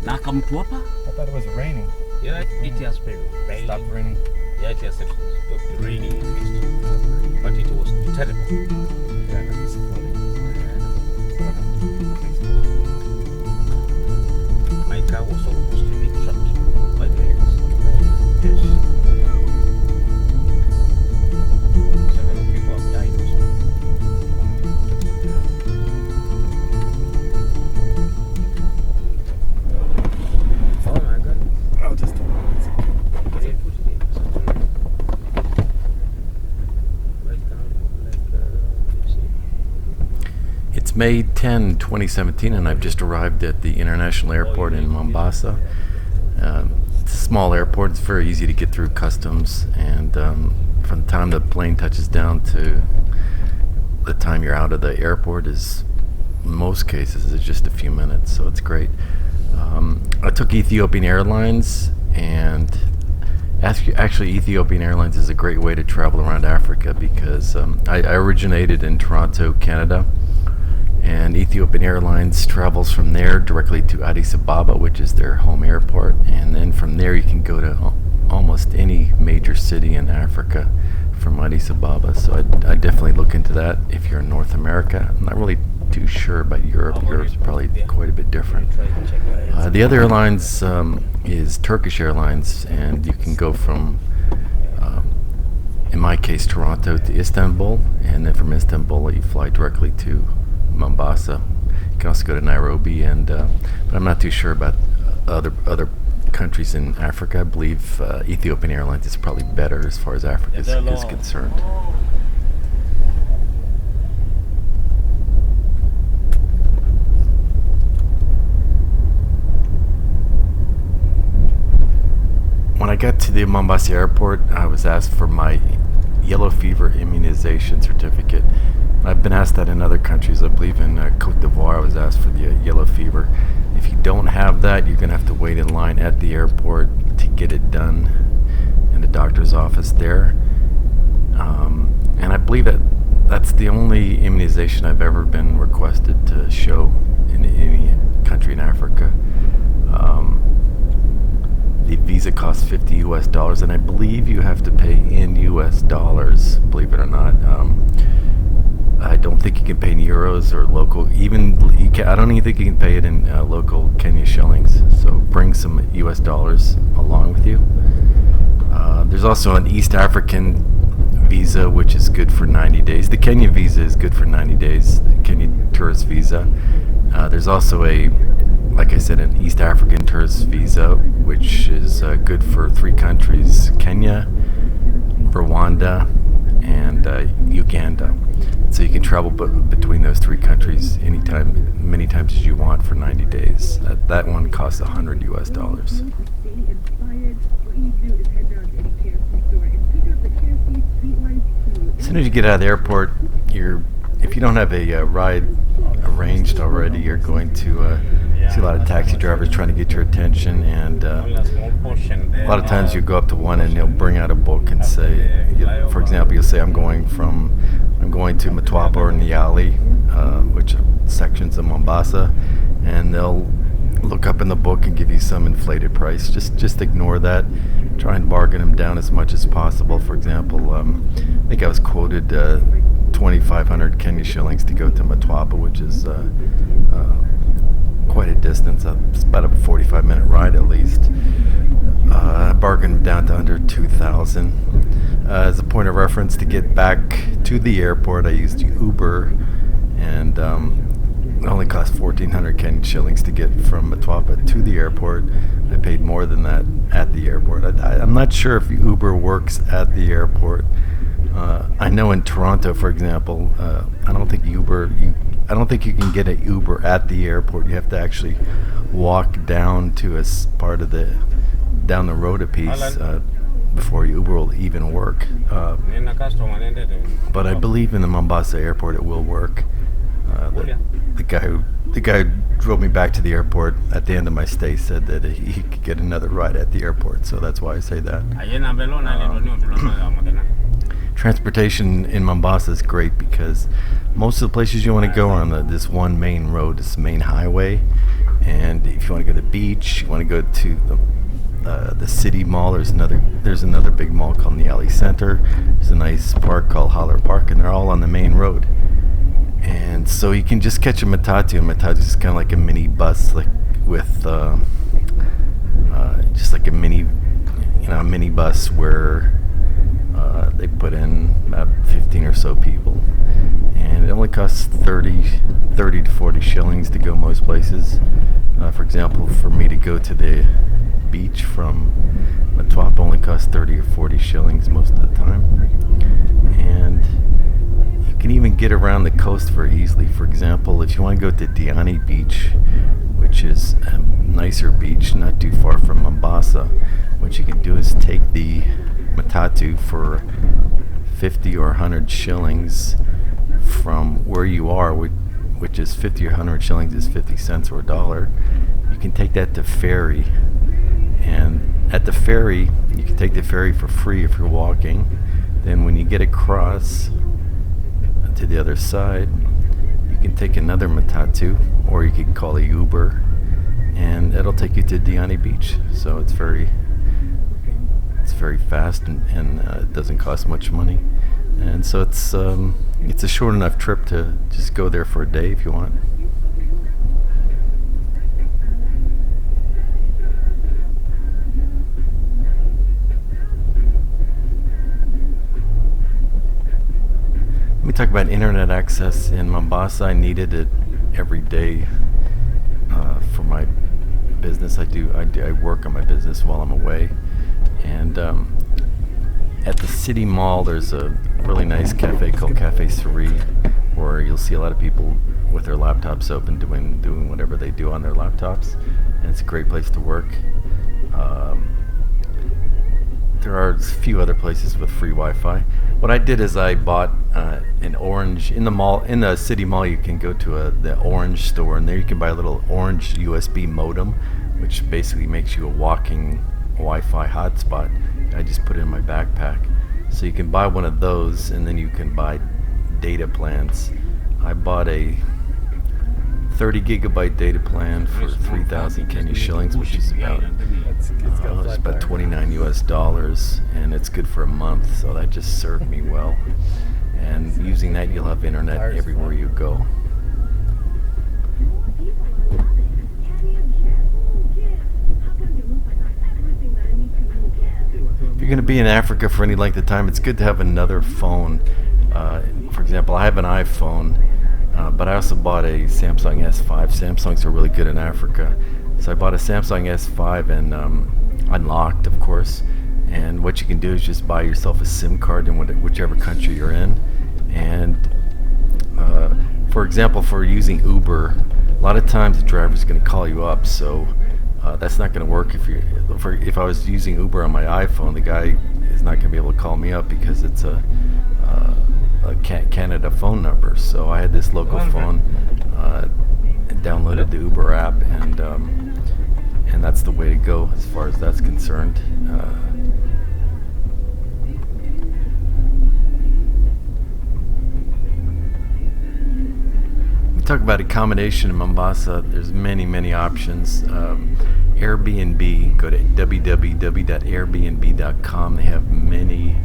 Naka Mtwapa? I thought it was raining. Yeah, it has been raining. Stopped raining. Yeah, it has stopped raining at least. But it was terrible. Yeah, that's funny. My car was almost being trapped by the rains. Yes. Several people have died also. Oh my god. I'll just do it. Can you put it in something? Right down, you see? It's May 10, 2017, and I've just arrived at the international airport in Mombasa. It's a small airport. It's very easy to get through customs, and from the time the plane touches down to the time you're out of the airport is, in most cases, is just a few minutes, so it's great. I took Ethiopian Airlines, and actually Ethiopian Airlines is a great way to travel around Africa because I originated in Toronto, Canada, and Ethiopian Airlines travels from there directly to Addis Ababa, which is their home airport, and then from there you can go to almost any major city in Africa from Addis Ababa. So I definitely look into that if you're in North America. I'm not really too sure about Europe. Europe's probably quite a bit different. The other airlines is Turkish Airlines, and you can go from, in my case, Toronto to Istanbul, and then from Istanbul you fly directly to Mombasa. You can also go to Nairobi, and but I'm not too sure about other countries in Africa. I believe Ethiopian Airlines is probably better as far as Africa is concerned. When I got to the Mombasa airport, I was asked for my yellow fever immunization certificate. I've been asked that in other countries. I believe in Cote d'Ivoire I was asked for the yellow fever. If you don't have that, you're going to have to wait in line at the airport to get it done in the doctor's office there. And I believe that's the only immunization I've ever been requested to show in any country in Africa. The visa costs $50 and I believe you have to pay in US dollars, believe it or not. I don't think you can pay in euros or local, I don't even think you can pay it in local Kenya shillings. So bring some US dollars along with you. There's also an East African visa, which is good for 90 days. The Kenya visa is good for 90 days, the Kenya tourist visa. There's also like I said, an East African tourist visa, which is good for 3 countries, Kenya, Rwanda, and Uganda. So you can travel between those 3 countries anytime, many times as you want for 90 days. That one costs $100 US. As soon as you get out of the airport, if you don't have a ride arranged already, you're going to see a lot of taxi drivers trying to get your attention, and a lot of times you go up to one and they'll bring out a book and say, for example, you'll say, I'm going to Mtwapa or Nyali, which are sections of Mombasa, and they'll look up in the book and give you some inflated price. Just ignore that. Try and bargain them down as much as possible. For example, I think I was quoted 2,500 Kenya shillings to go to Mtwapa, which is quite a distance. It's about a 45-minute ride at least. I bargained down to under 2,000. As a point of reference, to get back to the airport, I used Uber, and it only cost 1,400 Kenyan shillings to get from Mtwapa to the airport. I paid more than that at the airport. I'm not sure if Uber works at the airport. I know in Toronto, for example, I don't think you can get an Uber at the airport. You have to actually walk down to down the road a piece before Uber will even work. But I believe in the Mombasa airport it will work. The guy who drove me back to the airport at the end of my stay said that he could get another ride at the airport, so that's why I say that. Transportation in Mombasa is great because most of the places you want to go are on this one main road, this main highway, And if you want to go to the beach, you want to go to the city mall. There's another big mall called Niali Center. There's a nice park called Holler Park, and they're all on the main road. And so you can just catch a matatu. A matatu is kind of like a mini bus, like with just like a mini bus where they put in about 15 or so people, and it only costs 30 to 40 shillings to go most places. For example, for me to go to the beach from Mtwapa only costs 30 or 40 shillings most of the time. And you can even get around the coast very easily. For example, if you want to go to Diani Beach, which is a nicer beach not too far from Mombasa, what you can do is take the matatu for 50 or 100 shillings from where you are, which is 50 or 100 shillings is 50 cents or $1. You can take that to ferry, and at the ferry you can take the ferry for free if you're walking. Then when you get across to the other side, you can take another matatu, or you can call a Uber, and it'll take you to Diani Beach. So it's very fast, and it doesn't cost much money, and so it's a short enough trip to just go there for a day if you want. Let me talk about internet access in Mombasa. I needed it every day for my business. I work on my business while I'm away. And at the city mall, there's a really nice cafe called Cafe 3, where you'll see a lot of people with their laptops open doing whatever they do on their laptops. And it's a great place to work. There are a few other places with free Wi-Fi. What I did is I bought an orange in the mall. In the city mall, you can go to the orange store, and there you can buy a little orange USB modem, which basically makes you a walking Wi-Fi hotspot. I just put it in my backpack. So you can buy one of those, and then you can buy data plans. I bought a 30 gigabyte data plan for 3,000 Kenya shillings, which is about it's about $29 US, and it's good for a month. So that just served me well. And using that, you'll have internet everywhere you go. If you're going to be in Africa for any length of time, it's good to have another phone. For example, I have an iPhone, but I also bought a Samsung S5. Samsungs are really good in Africa. So I bought a Samsung S5 and unlocked, of course. And what you can do is just buy yourself a SIM card in whichever country you're in. And for example, for using Uber, a lot of times the driver's going to call you up. So that's not going to work if I was using Uber on my iPhone. The guy is not going to be able to call me up because it's a Canada phone number. So I had this local phone, and downloaded the Uber app, and that's the way to go as far as that's concerned. We talk about accommodation in Mombasa. There's many options. Airbnb, go to www.airbnb.com. They have many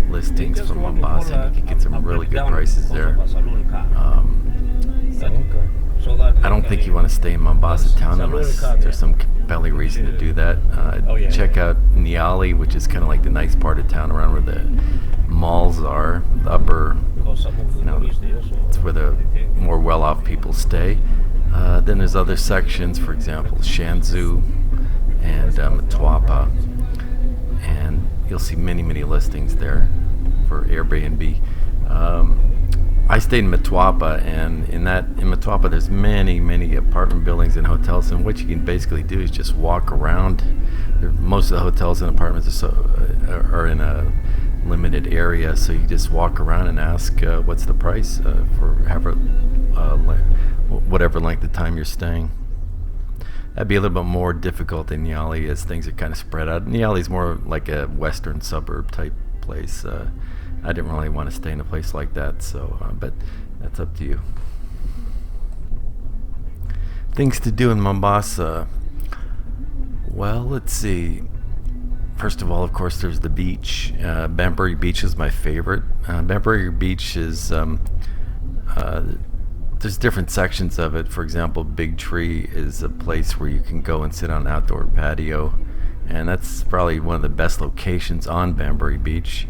listings from Mombasa, and you can get some really good prices there. I don't think you want to stay in Mombasa town unless there's some compelling reason to do that. Check out Niali, which is kind of like the nice part of town around where the malls are. The upper, it's where the more well-off people stay. Then there's other sections, for example, Shanzu and Mtwapa, and you'll see many listings there for Airbnb. I stayed in Mtwapa, and in Mtwapa there's many apartment buildings and hotels, and what you can basically do is just walk around. Most of the hotels and apartments are in a limited area, so you just walk around and ask what's the price for whatever length of time you're staying. That'd be a little bit more difficult than Niali, as things are kind of spread out. Niali's more like a western suburb type place. I didn't really want to stay in a place like that, so but that's up to you. Things to do in Mombasa. Well, let's see. First of all, of course, there's the beach. Banbury Beach is my favorite. Banbury Beach is there's different sections of it. For example, Big Tree is a place where you can go and sit on an outdoor patio, and that's probably one of the best locations on Banbury Beach.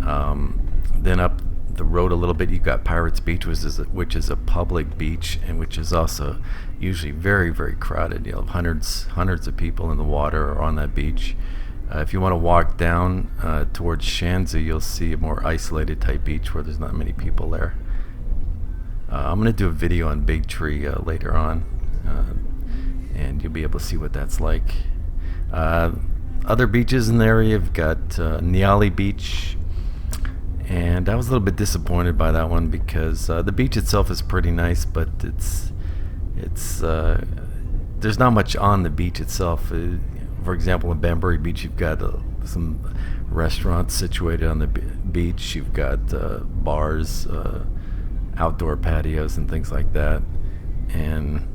Then up the road a little bit, you got Pirates Beach, which is a public beach, and which is also usually very, very crowded. You know, hundreds of people in the water or on that beach. If you want to walk down towards Shanzu, you'll see a more isolated type beach where there's not many people there. I'm going to do a video on Big Tree later on, and you'll be able to see what that's like. Other beaches in the area, you've got Nyali Beach, and I was a little bit disappointed by that one because the beach itself is pretty nice, but it's there's not much on the beach itself. For example, in Banbury Beach, you've got some restaurants situated on the beach. You've got bars, outdoor patios, and things like that. And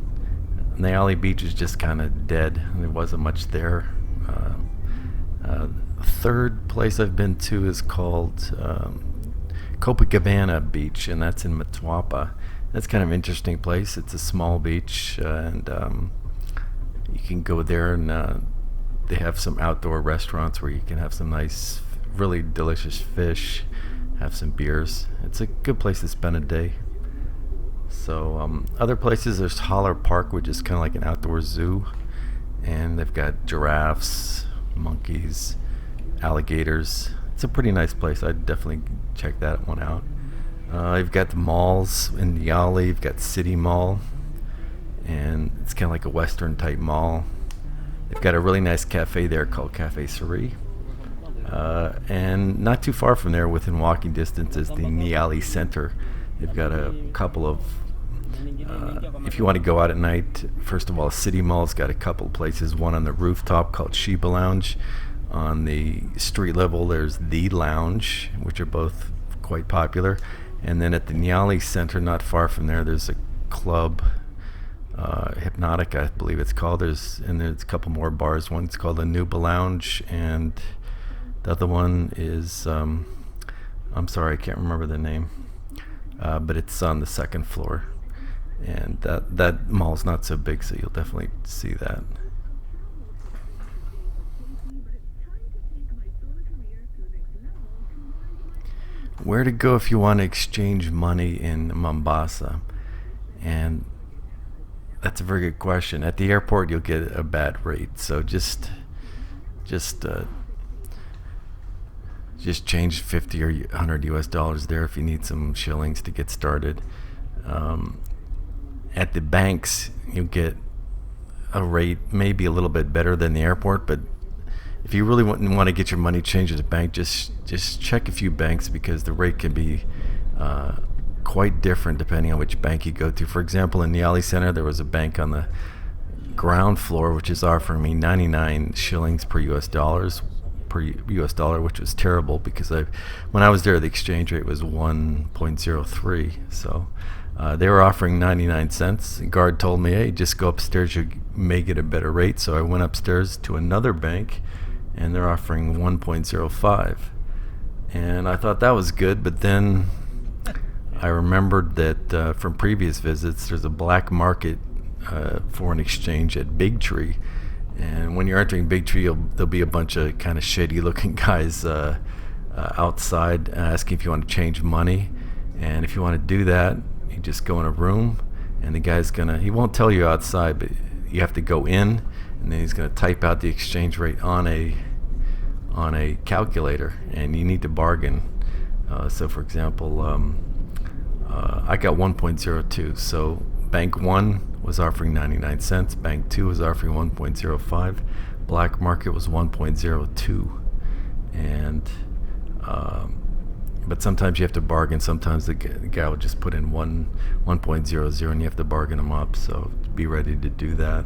Nyali Beach is just kind of dead. There wasn't much there. Third place I've been to is called Copacabana Beach, and that's in Mtwapa. That's kind of an interesting place. It's a small beach, and you can go there, and they have some outdoor restaurants where you can have some nice, really delicious fish, have some beers. It's a good place to spend a day. So other places, there's Holler Park, which is kind of like an outdoor zoo, and they've got giraffes, monkeys, alligators. It's a pretty nice place. I'd definitely check that one out. You've got the malls in Nyali. You've got City Mall, and it's kind of like a Western type mall. They've got a really nice cafe there called Cafe Suri. And not too far from there, within walking distance, is the Nyali Center. They've got a couple of, if you want to go out at night, first of all, City Mall's got a couple of places. One on the rooftop called Sheba Lounge. On the street level, there's The Lounge, which are both quite popular. And then at the Nyali Center, not far from there, there's a club, Hypnotic, I believe it's called. There's a couple more bars. One's called the Nuba Lounge, and the other one is, I'm sorry, I can't remember the name, but it's on the second floor. And that mall's not so big, so you'll definitely see that. Where to go if you want to exchange money in Mombasa? And that's a very good question. At the airport, you'll get a bad rate, so just change 50 or 100 US dollars there if you need some shillings to get started. At the banks, you get a rate maybe a little bit better than the airport, but if you really want to get your money changed at the bank, just check a few banks, because the rate can be quite different depending on which bank you go to. For example, in the Nyali Center, there was a bank on the ground floor which is offering me 99 shillings per US dollar, which was terrible because when I was there, the exchange rate was 1.03. So they were offering 99 cents. The guard told me, hey, just go upstairs, you may get a better rate. So I went upstairs to another bank, and they're offering 1.05. And I thought that was good, but then I remembered that from previous visits, there's a black market for an exchange at Big Tree. And when you're entering Big Tree, there'll be a bunch of kind of shady looking guys outside asking if you want to change money. And if you want to do that, you just go in a room, and the guy's he won't tell you outside, but you have to go in, and then he's going to type out the exchange rate on a calculator, and you need to bargain. So for example, I got 1.02, so Bank 1 was offering 99 cents, Bank 2 was offering 1.05, black market was 1.02, and but sometimes you have to bargain. Sometimes the guy will just put in 1.00, and you have to bargain them up, so be ready to do that.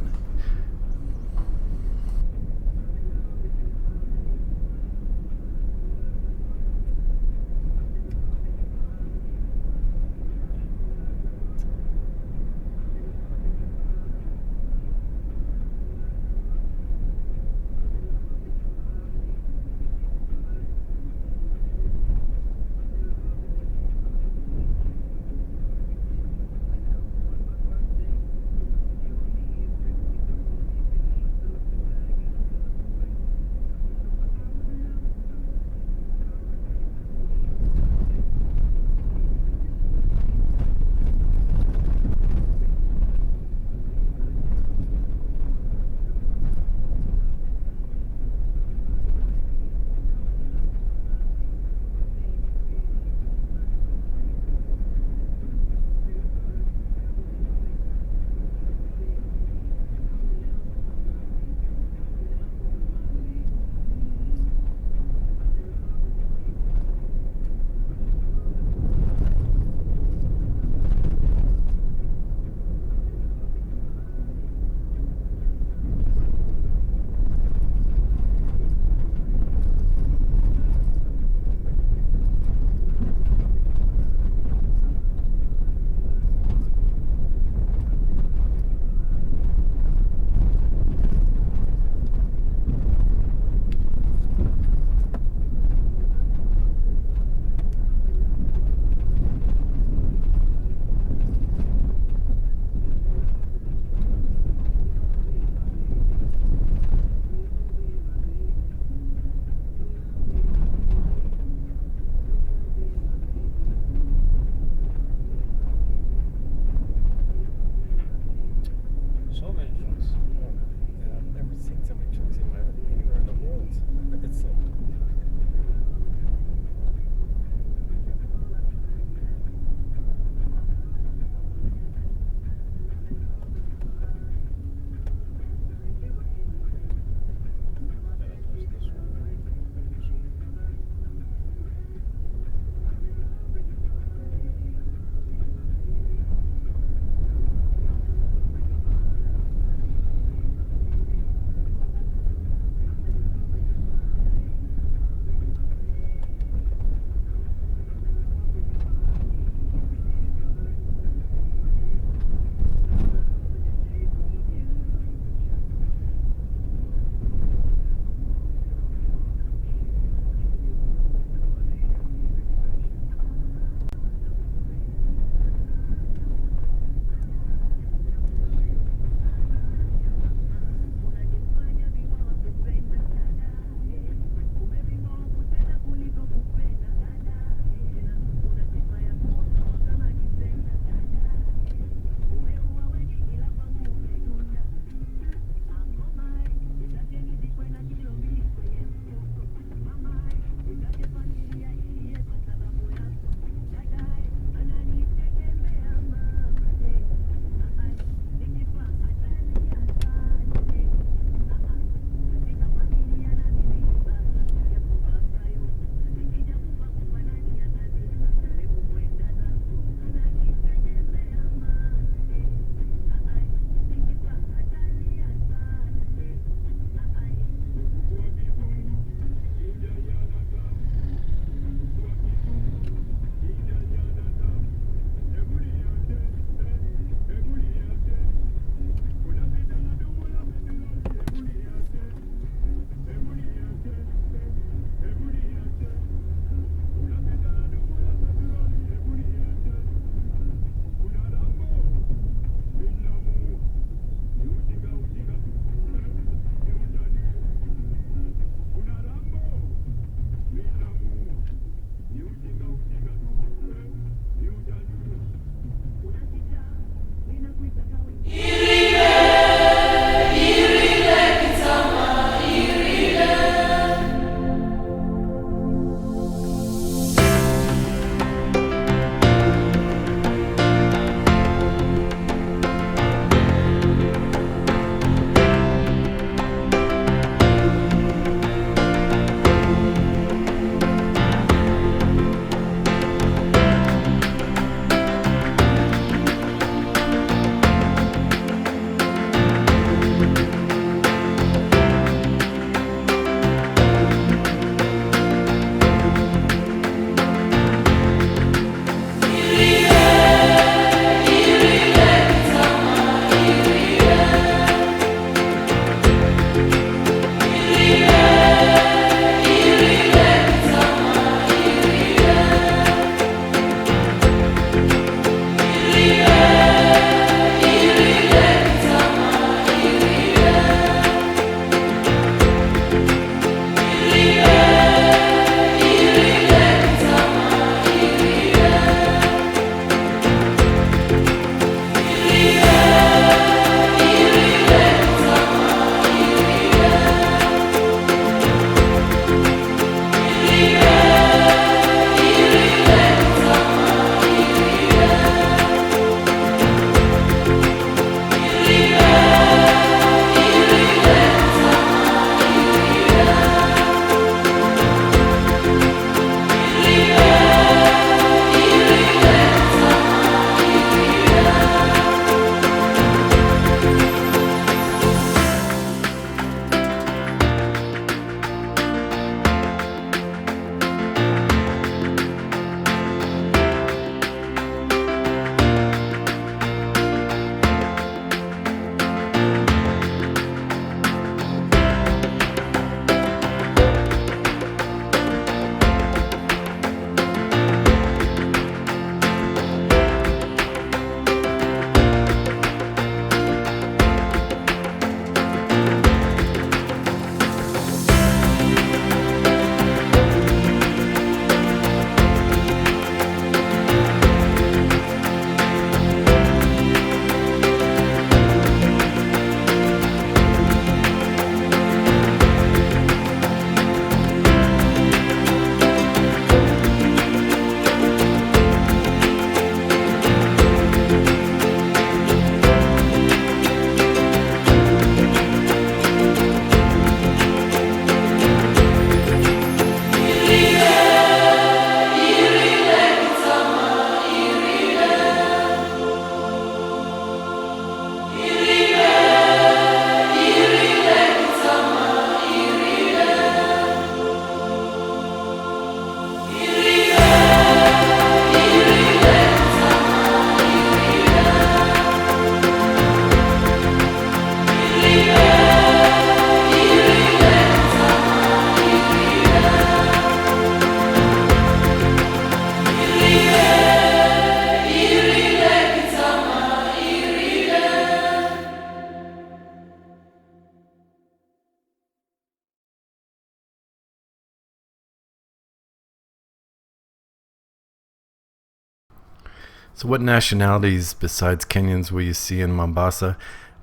So, what nationalities besides Kenyans will you see in Mombasa?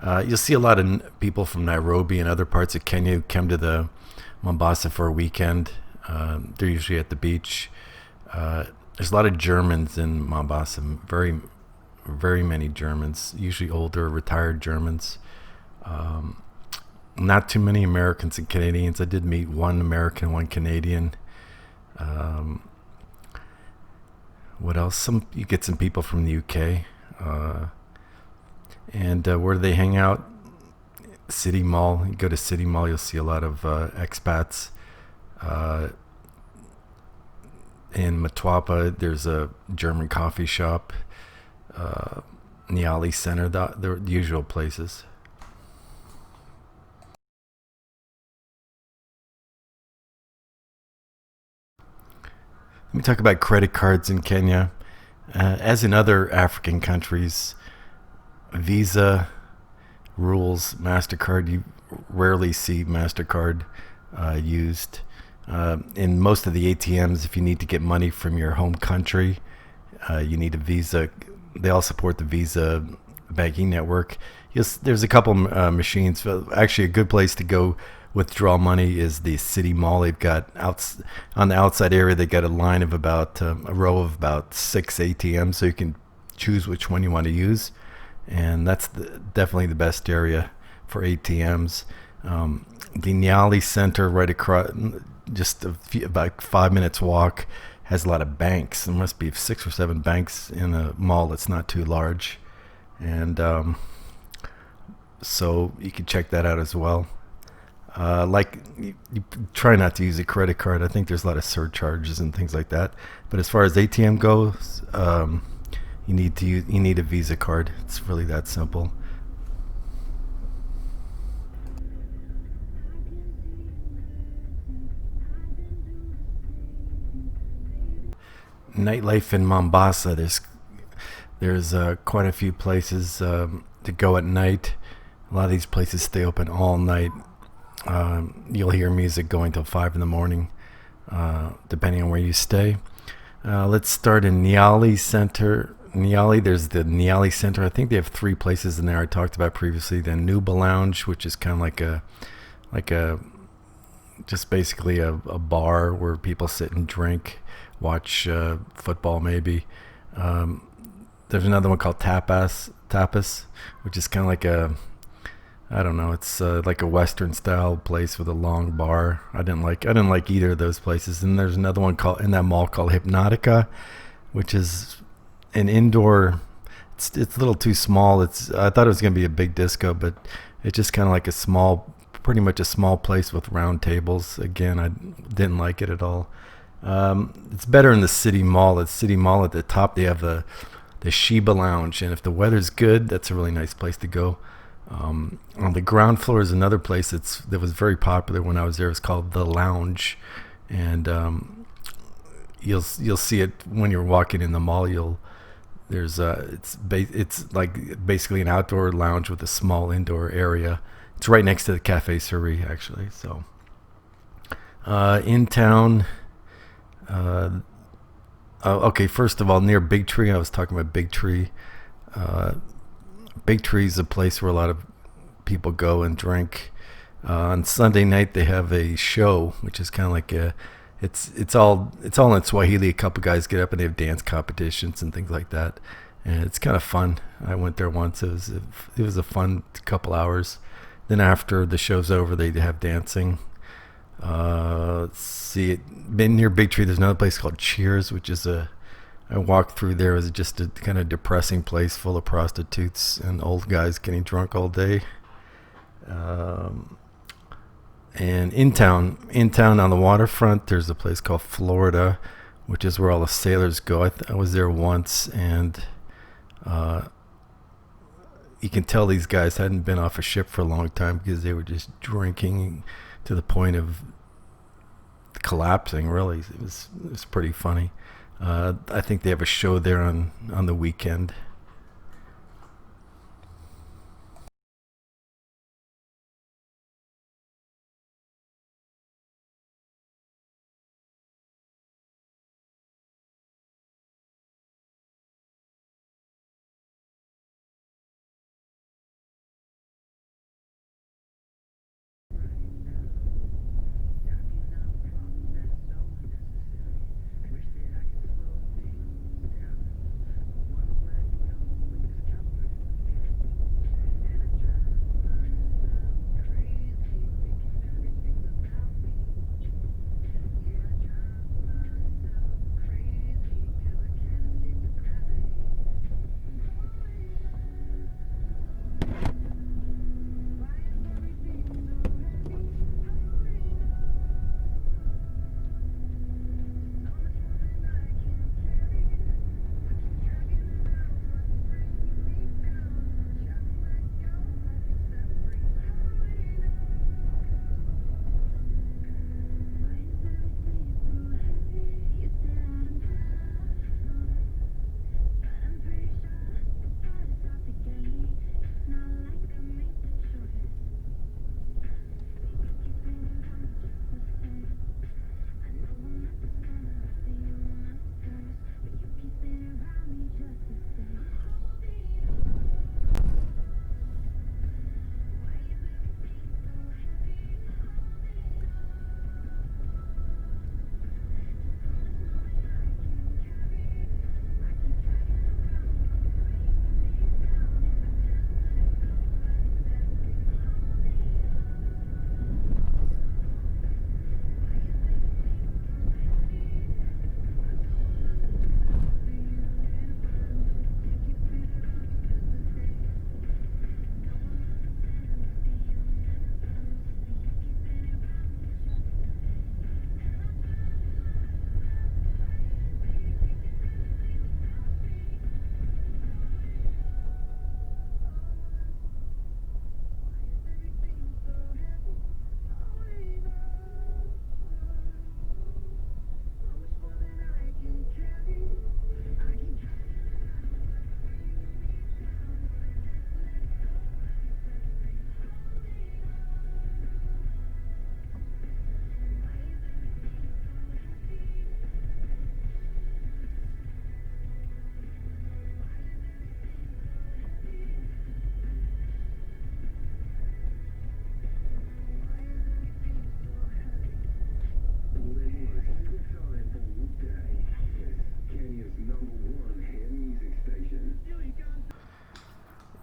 You'll see a lot of people from Nairobi and other parts of Kenya who come to the Mombasa for a weekend. They're usually at the beach. There's a lot of Germans in Mombasa. Very many Germans. Usually older, retired Germans. Not too many Americans and Canadians. I did meet one American, one Canadian. What else? You get some people from the UK. And where do they hang out? City Mall. You go to City Mall, you'll see a lot of expats. In Mtwapa, there's a German coffee shop. Nyali Center, the usual places. Let me talk about credit cards in Kenya. As in other African countries, Visa rules MasterCard. You rarely see MasterCard used. In most of the ATMs, if you need to get money from your home country, you need a Visa. They all support the Visa banking network. Yes, there's a couple machines. Actually, a good place to go withdraw money is the City Mall. They've got on the outside area. They got a line of about a row of about 6 ATMs, so you can choose which one you want to use, and that's definitely the best area for ATMs. The Nyali Center, right across, just about 5 minutes walk, has a lot of banks. There must be 6 or 7 banks in a mall that's not too large, and so you can check that out as well. You try not to use a credit card. I think there's a lot of surcharges and things like that. But as far as ATM goes, you need a Visa card. It's really that simple. Nightlife in Mombasa. There's quite a few places to go at night. A lot of these places stay open all night. You'll hear music going till 5 in the morning, depending on where you stay. Let's start in Nyali Center. Nyali, there's the Nyali Center. I think they have 3 places in there I talked about previously. The Nuba Lounge, which is kind of like a just basically a bar where people sit and drink, watch football maybe. There's another one called Tapas, which is kind of like I don't know. It's like a Western style place with a long bar. I didn't like either of those places. And there's another one in that mall called Hypnotica, which is an indoor. It's a little too small. I thought it was gonna be a big disco, but it's just kind of like pretty much a small place with round tables. Again, I didn't like it at all. It's better in the City Mall. At City Mall at the top, they have the Sheba Lounge, and if the weather's good, that's a really nice place to go. On the ground floor is another place that was very popular when I was there. It's called The Lounge, and you'll see it when you're walking in the mall. It's like basically an outdoor lounge with a small indoor area. It's right next to the Cafe Suri, actually. So in town. Okay, first of all, near Big Tree, I was talking about Big Tree. Big Tree is a place where a lot of people go and drink. On Sunday night, they have a show, which is kind of like it's all in Swahili. A couple guys get up and they have dance competitions and things like that, and it's kind of fun. I went there once. It was a fun couple hours. Then after the show's over, they have dancing. Let's see. Been near Big Tree. There's another place called Cheers, which is I walked through there. It was just a kind of depressing place full of prostitutes and old guys getting drunk all day. And in town on the waterfront, there's a place called Florida, which is where all the sailors go. I was there once, and you can tell these guys hadn't been off a ship for a long time because they were just drinking to the point of collapsing. Really, it was pretty funny. I think they have a show there on the weekend.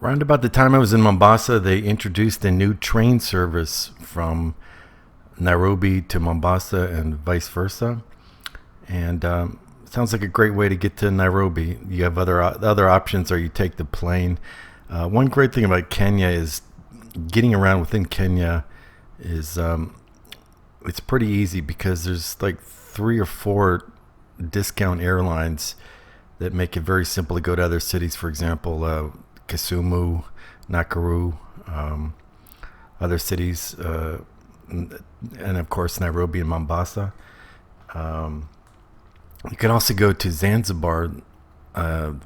Around about the time I was in Mombasa, they introduced a new train service from Nairobi to Mombasa and vice versa. And sounds like a great way to get to Nairobi. You have other options, or you take the plane. One great thing about Kenya is getting around within Kenya is it's pretty easy because there's like 3 or 4 discount airlines that make it very simple to go to other cities. For example, Kisumu, Nakuru, other cities, and of course Nairobi and Mombasa. You can also go to Zanzibar,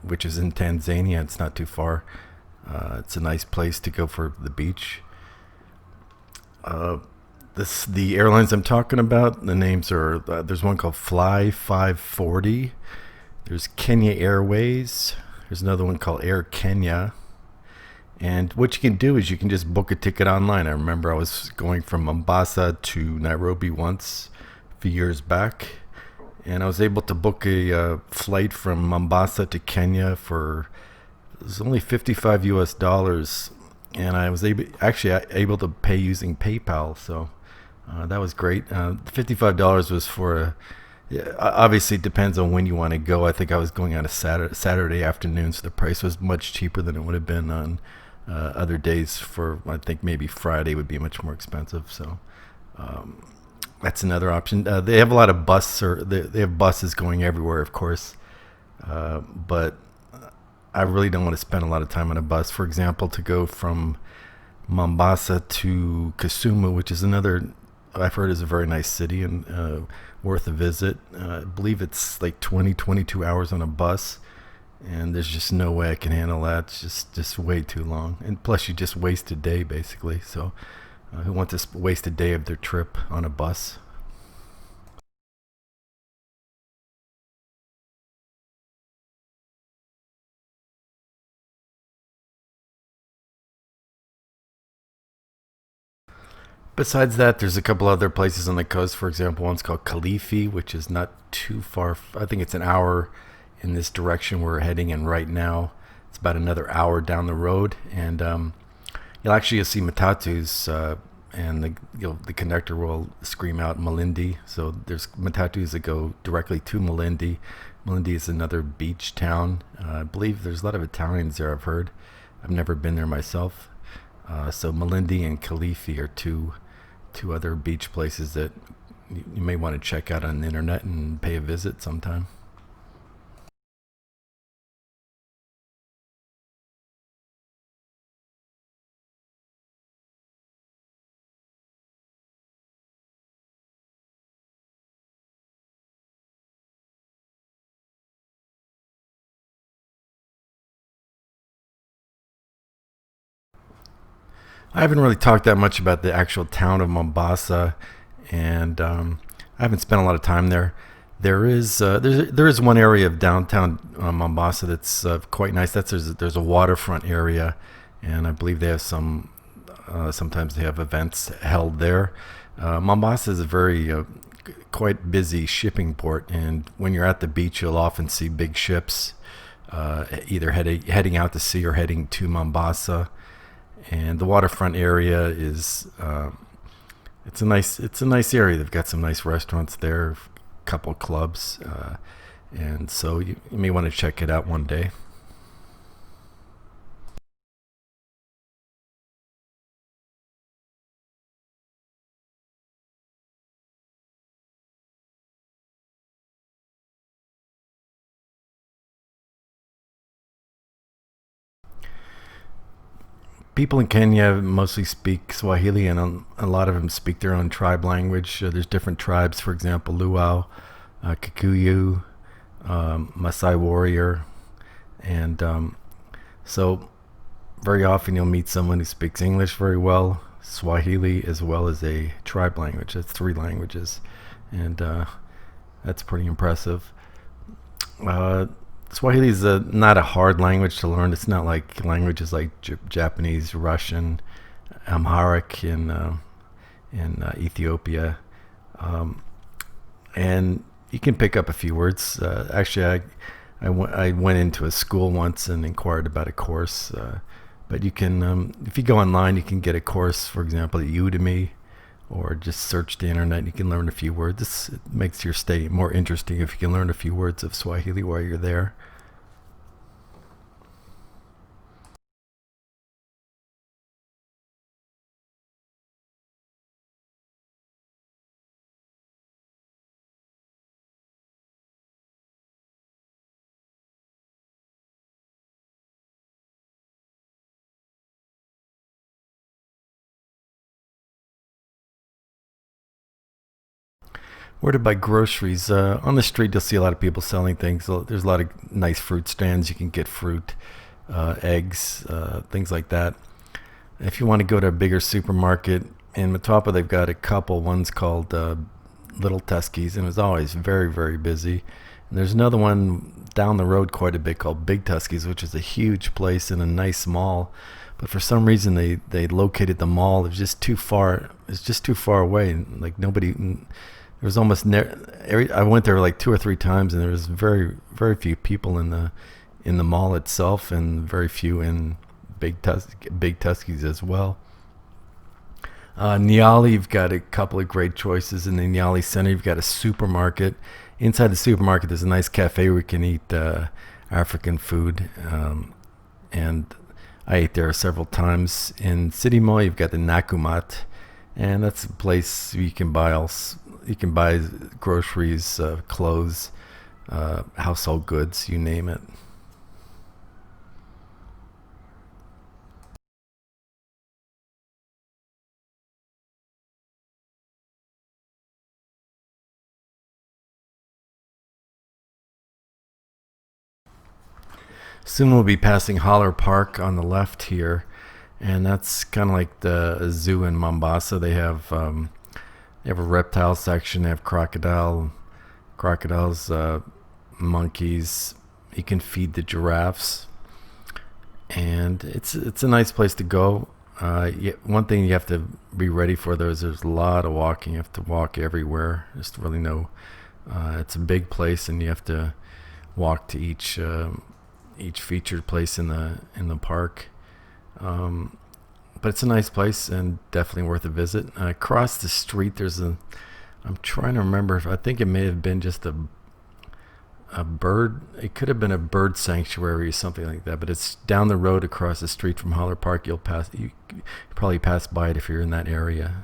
which is in Tanzania. It's not too far. It's a nice place to go for the beach. The airlines I'm talking about, the names are, there's one called Fly 540. There's Kenya Airways. There's another one called Air Kenya. And what you can do is you can just book a ticket online. I remember I was going from Mombasa to Nairobi once a few years back, and I was able to book a flight from Mombasa to Kenya for, it was only $55 US, and I was able to pay using PayPal. So that was great. $55 was for obviously it depends on when you want to go. I think I was going on a Saturday afternoon, so the price was much cheaper than it would have been on other days. For, I think maybe Friday would be much more expensive. So that's another option. They have a lot of they have buses going everywhere, of course, but I really don't want to spend a lot of time on a bus. For example, to go from Mombasa to Kisumu, which is another, I've heard, is a very nice city and worth a visit. I believe it's like 22 hours on a bus, and there's just no way I can handle that. It's just way too long, and plus you just waste a day basically. So who wants to waste a day of their trip on a bus? Besides that, there's a couple other places on the coast. For example, one's called Kilifi, which is not too far. I think it's an hour in this direction we're heading in right now. It's about another hour down the road, and you'll see matatus, and the conductor will scream out Malindi. So there's matatus that go directly to Malindi. Malindi is another beach town. I believe there's a lot of Italians there, I've heard. I've never been there myself. So Malindi and Kilifi are two other beach places that you may want to check out on the internet and pay a visit sometime. I haven't really talked that much about the actual town of Mombasa, and I haven't spent a lot of time there. There is one area of downtown Mombasa that's quite nice. There's a waterfront area, and I believe they have sometimes they have events held there. Mombasa is a very quite busy shipping port, and when you're at the beach, you'll often see big ships either heading out to sea or heading to Mombasa. And the waterfront area is it's a nice area. They've got some nice restaurants there, a couple clubs, and so you may want to check it out one day. People in Kenya mostly speak Swahili, and a lot of them speak their own tribe language. There's different tribes, for example, Luau, Kikuyu, Maasai warrior, and so very often you'll meet someone who speaks English very well, Swahili, as well as a tribe language. That's 3 languages, and that's pretty impressive. Uh, Swahili is not a hard language to learn. It's not like languages like Japanese, Russian, Amharic in Ethiopia, and you can pick up a few words. Actually, I went into a school once and inquired about a course, but But you can, if you go online, you can get a course, for example, at Udemy, or just search the internet and you can learn a few words. This makes your stay more interesting if you can learn a few words of Swahili while you're there. Where to buy groceries? On the street, you'll see a lot of people selling things. There's a lot of nice fruit stands. You can get fruit, eggs, things like that. If you want to go to a bigger supermarket in Mtwapa, they've got a couple. One's called Little Tuskies, and it's always very, very busy. And there's another one down the road quite a bit called Big Tuskies, which is a huge place in a nice mall. But for some reason, they located the mall. It was just too far. It's just too far away. Like nobody. There was almost I went there like 2 or 3 times, and there was very, very few people in the mall itself, and very few in Big Tuskies as well. Nyali, you've got a couple of great choices in the Nyali Center. You've got a supermarket. Inside the supermarket, there's a nice cafe where you can eat African food, and I ate there several times. In City Mall, you've got the Nakumat, and that's a place you can buy groceries, clothes, household goods, you name it. Soon we'll be passing Holler Park on the left here, and that's kind of like the zoo in Mombasa. They have a reptile section. They have crocodiles, monkeys. You can feed the giraffes, and it's a nice place to go. One thing you have to be ready for though is there's a lot of walking. You have to walk everywhere. Just really know it's a big place, and you have to walk to each featured place in the park. But it's a nice place and definitely worth a visit. Across the street, I'm trying to remember. I think it may have been just a bird. It could have been a bird sanctuary or something like that. But it's down the road across the street from Holler Park. You probably pass by it if you're in that area.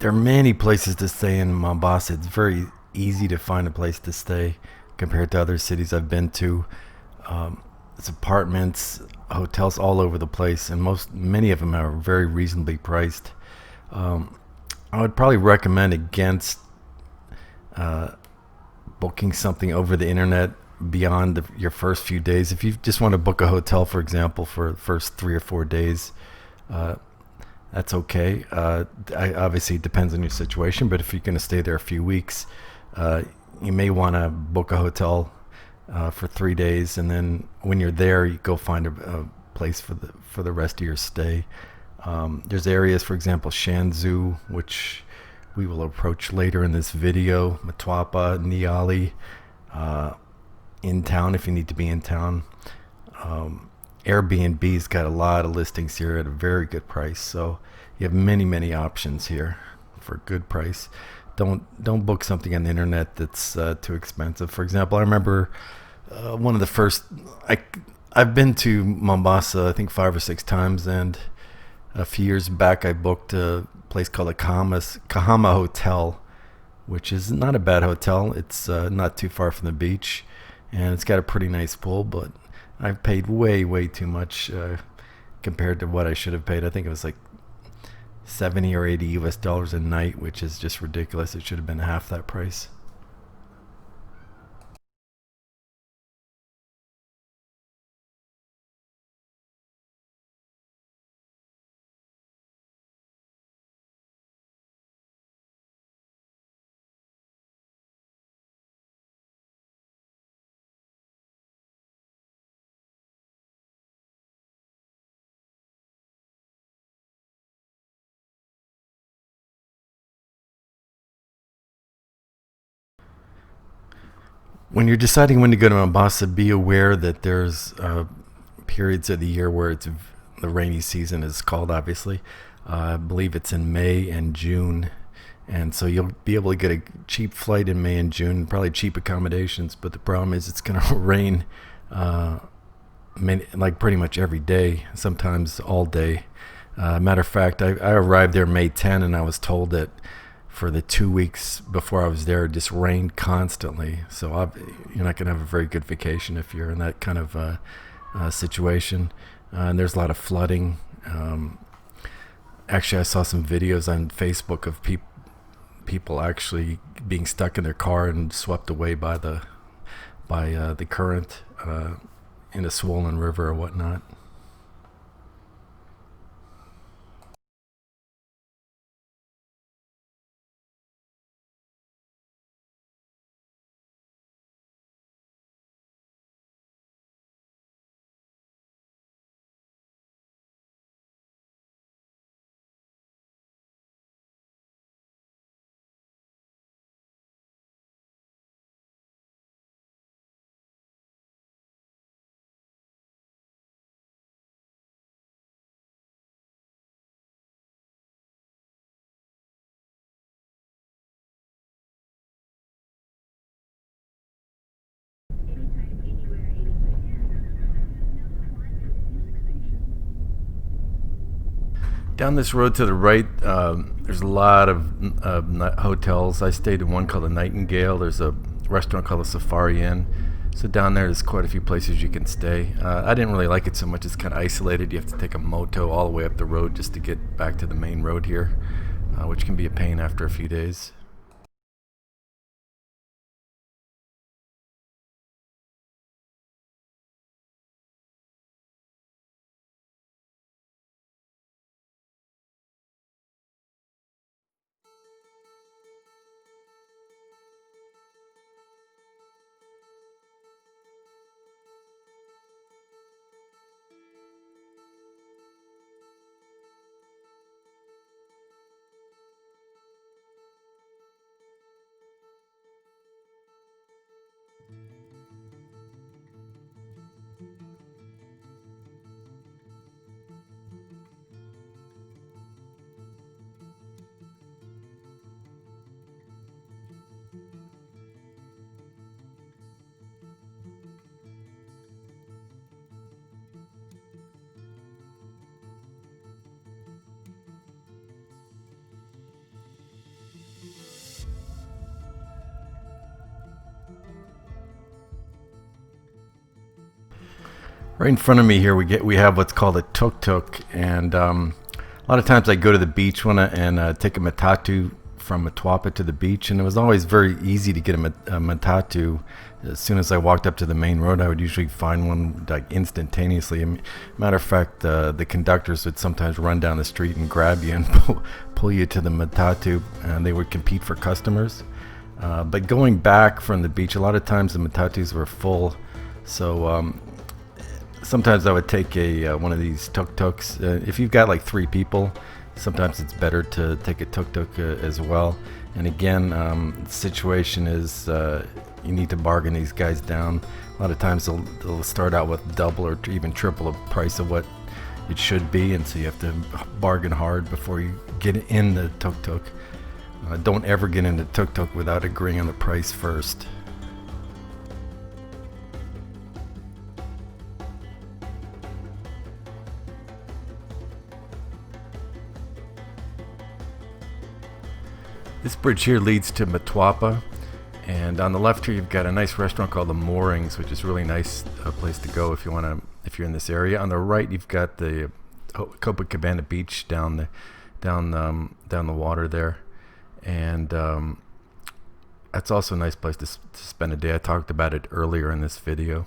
There are many places to stay in Mombasa. It's very easy to find a place to stay compared to other cities I've been to. It's apartments, hotels all over the place, and many of them are very reasonably priced. I would probably recommend against booking something over the internet beyond your first few days. If you just want to book a hotel, for example, for the first 3 or 4 days, that's okay. Obviously, it depends on your situation, but if you're going to stay there a few weeks, you may want to book a hotel for 3 days, and then when you're there, you go find a place for the rest of your stay. There's areas, for example, Shanzu, which we will approach later in this video, Mtwapa, Niali, in town if you need to be in town. Airbnb's got a lot of listings here at a very good price, so you have many options here for a good price. Don't book something on the internet that's too expensive. For example, I remember one of the first I've been to Mombasa I think 5 or 6 times, and a few years back I booked a place called the Kahama Hotel, which is not a bad hotel. It's not too far from the beach, and it's got a pretty nice pool, but I've paid way too much compared to what I should have paid. I think it was like 70 or 80 US dollars a night, which is just ridiculous. It should have been half that price. When you're deciding when to go to Mombasa, be aware that there's periods of the year where the rainy season is called, obviously. I believe it's in May and June, and so you'll be able to get a cheap flight in May and June, probably cheap accommodations, but the problem is it's going to rain like pretty much every day, sometimes all day. Matter of fact, I arrived there May 10, and I was told that for the 2 weeks before I was there, it just rained constantly. So you're not going to have a very good vacation if you're in that kind of situation. And there's a lot of flooding. Actually, I saw some videos on Facebook of people actually being stuck in their car and swept away by the current in a swollen river or whatnot. Down this road to the right, there's a lot of hotels. I stayed in one called the Nightingale. There's a restaurant called the Safari Inn. So down there's quite a few places you can stay. I didn't really like it so much. It's kind of isolated. You have to take a moto all the way up the road just to get back to the main road here, which can be a pain after a few days. Right in front of me here, we have what's called a tuk-tuk, and a lot of times I go to the beach and take a matatu from Mtwapa to the beach, and it was always very easy to get a matatu. As soon as I walked up to the main road, I would usually find one like instantaneously. Matter of fact, the conductors would sometimes run down the street and grab you and pull you to the matatu, and they would compete for customers. But going back from the beach, a lot of times the matatus were full, so sometimes I would take one of these tuk-tuks. If you've got like 3 people, sometimes it's better to take a tuk-tuk as well. And again, the situation is you need to bargain these guys down. A lot of times they'll start out with double or even triple the price of what it should be, and so you have to bargain hard before you get in the tuk-tuk. Don't ever get into tuk-tuk without agreeing on the price first. This bridge here leads to Mtwapa, and on the left here you've got a nice restaurant called the Moorings, which is a really nice place to go if you're in this area. On the right you've got the Copacabana beach down the water there, and that's also a nice place to spend a day. I talked about it earlier in this video.